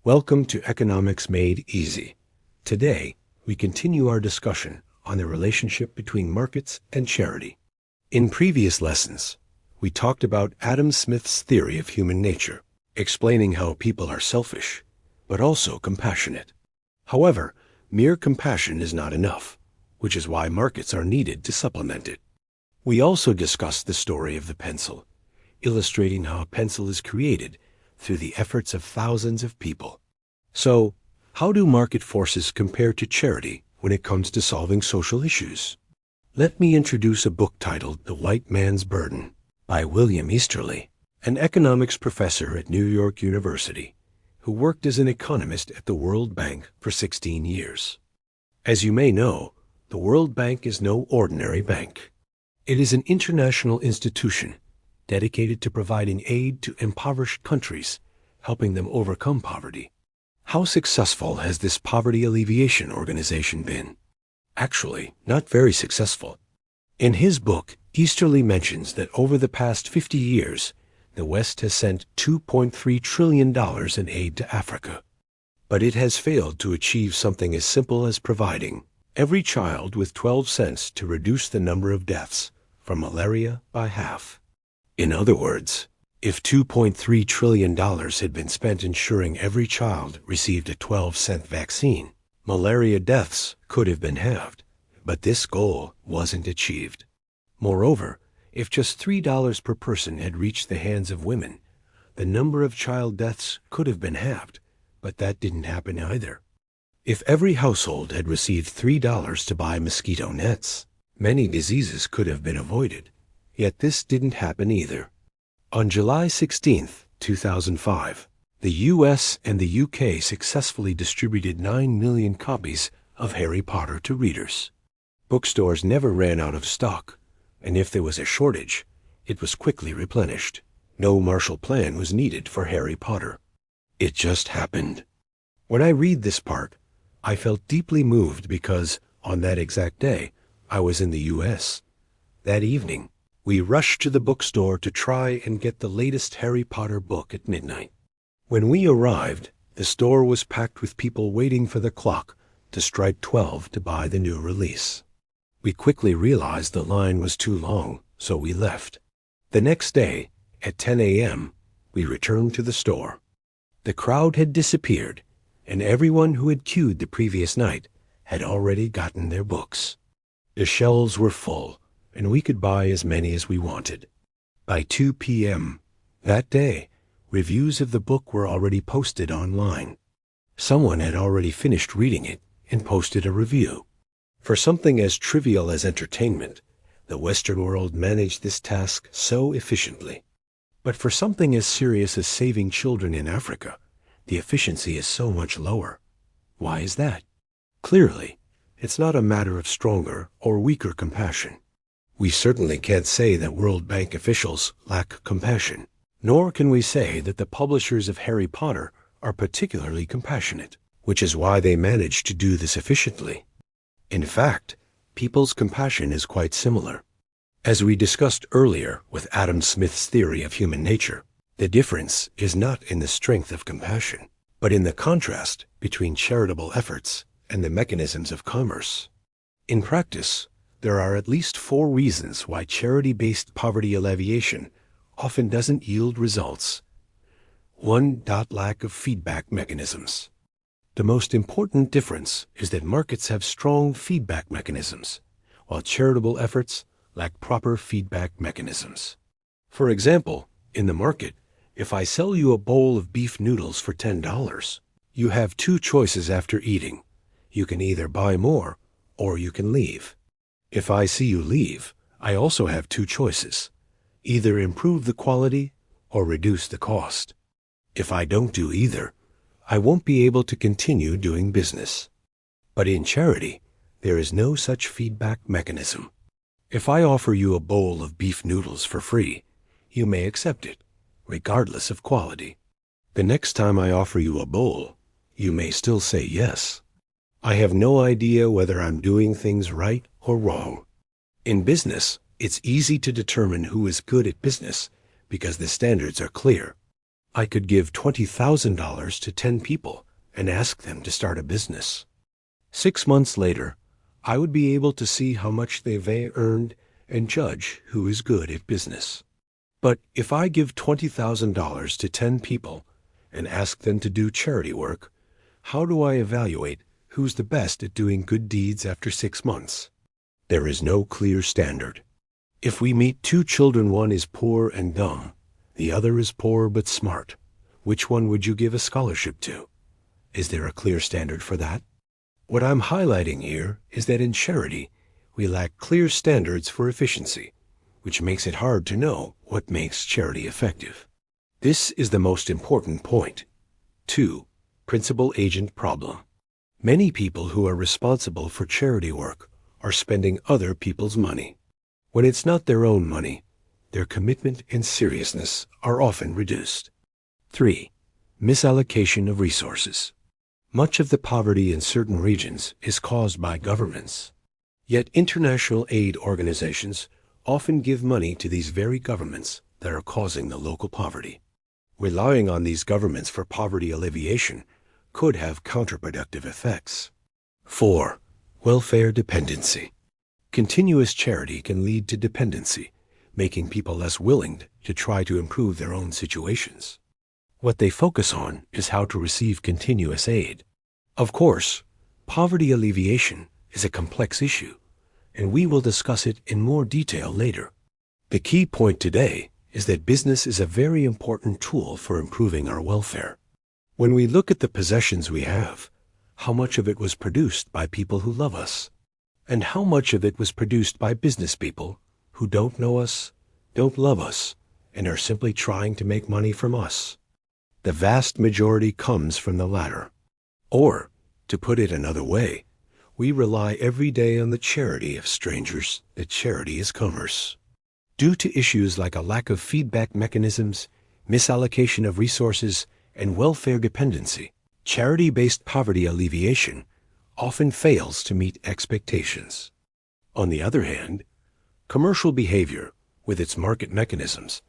Welcome to Economics Made Easy. Today, we continue our discussion on the relationship between markets and charity. In previous lessons, we talked about Adam Smith's theory of human nature, explaining how people are selfish, but also compassionate. However, mere compassion is not enough, which is why markets are needed to supplement it. We also discussed the story of the pencil, illustrating how a pencil is created through the efforts of thousands of people. So, how do market forces compare to charity when it comes to solving social issues? Let me introduce a book titled The White Man's Burden by William Easterly, an economics professor at New York University, who worked as an economist at the World Bank for 16 years. As you may know, the World Bank is no ordinary bank. It is an international institution dedicated to providing aid to impoverished countries, helping them overcome poverty. How successful has this poverty alleviation organization been? Actually, not very successful. In his book, Easterly mentions that over the past 50 years, the West has sent $2.3 trillion in aid to Africa. But it has failed to achieve something as simple as providing every child with 12 cents to reduce the number of deaths from malaria by half. In other words, if $2.3 trillion had been spent ensuring every child received a 12-cent vaccine, malaria deaths could have been halved, but this goal wasn't achieved. Moreover, if just $3 per person had reached the hands of women, the number of child deaths could have been halved, but that didn't happen either. If every household had received $3 to buy mosquito nets, many diseases could have been avoided. Yet this didn't happen either. On July 16, 2005, the US and the UK successfully distributed 9 million copies of Harry Potter to readers. Bookstores never ran out of stock, and if there was a shortage, it was quickly replenished. No Marshall Plan was needed for Harry Potter. It just happened. When I read this part, I felt deeply moved because, on that exact day, I was in the US. That evening, we rushed to the bookstore to try and get the latest Harry Potter book at midnight. When we arrived, the store was packed with people waiting for the clock to strike 12 to buy the new release. We quickly realized the line was too long, so we left. The next day, at 10 a.m., we returned to the store. The crowd had disappeared, and everyone who had queued the previous night had already gotten their books. The shelves were full, and we could buy as many as we wanted. By 2 p.m. that day, reviews of the book were already posted online. Someone had already finished reading it and posted a review. For something as trivial as entertainment, the Western world managed this task so efficiently. But for something as serious as saving children in Africa, the efficiency is so much lower. Why is that? Clearly, it's not a matter of stronger or weaker compassion. We certainly can't say that World Bank officials lack compassion, nor can we say that the publishers of Harry Potter are particularly compassionate, which is why they managed to do this efficiently. In fact, people's compassion is quite similar. As we discussed earlier with Adam Smith's theory of human nature, the difference is not in the strength of compassion, but in the contrast between charitable efforts and the mechanisms of commerce. In practice, there are at least 4 reasons why charity-based poverty alleviation often doesn't yield results. 1. Lack of feedback mechanisms. The most important difference is that markets have strong feedback mechanisms, while charitable efforts lack proper feedback mechanisms. For example, in the market, if I sell you a bowl of beef noodles for $10, you have 2 choices after eating. You can either buy more, or you can leave. If I see you leave, I also have 2 choices. Either improve the quality or reduce the cost. If I don't do either, I won't be able to continue doing business. But in charity, there is no such feedback mechanism. If I offer you a bowl of beef noodles for free, you may accept it, regardless of quality. The next time I offer you a bowl, you may still say yes. I have no idea whether I'm doing things right or wrong. In business, it's easy to determine who is good at business because the standards are clear. I could give $20,000 to 10 people and ask them to start a business. 6 months later, I would be able to see how much they've earned and judge who is good at business. But if I give $20,000 to 10 people and ask them to do charity work, how do I evaluate who's the best at doing good deeds after 6 months? There is no clear standard. If we meet 2 children, one is poor and dumb, the other is poor but smart, which one would you give a scholarship to? Is there a clear standard for that? What I'm highlighting here is that in charity, we lack clear standards for efficiency, which makes it hard to know what makes charity effective. This is the most important point. 2. Principal-agent problem. Many people who are responsible for charity work are spending other people's money. When it's not their own money, their commitment and seriousness are often reduced. 3. Misallocation of resources. Much of the poverty in certain regions is caused by governments. Yet international aid organizations often give money to these very governments that are causing the local poverty. Relying on these governments for poverty alleviation could have counterproductive effects. 4. Welfare dependency. Continuous charity can lead to dependency, making people less willing to try to improve their own situations. What they focus on is how to receive continuous aid. Of course, poverty alleviation is a complex issue, and we will discuss it in more detail later. The key point today is that business is a very important tool for improving our welfare. When we look at the possessions we have, how much of it was produced by people who love us, and how much of it was produced by business people who don't know us, don't love us, and are simply trying to make money from us. The vast majority comes from the latter. Or, to put it another way, we rely every day on the charity of strangers that charity is commerce. Due to issues like a lack of feedback mechanisms, misallocation of resources, and welfare dependency, charity-based poverty alleviation often fails to meet expectations. On the other hand, commercial behavior, with its market mechanisms,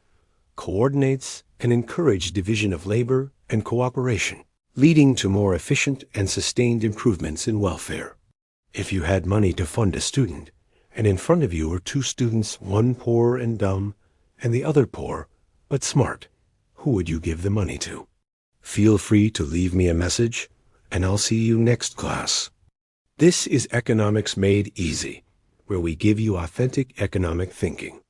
coordinates and encourages division of labor and cooperation, leading to more efficient and sustained improvements in welfare. If you had money to fund a student, and in front of you were 2 students, one poor and dumb, and the other poor but smart, who would you give the money to? Feel free to leave me a message, and I'll see you next class. This is Economics Made Easy, where we give you authentic economic thinking.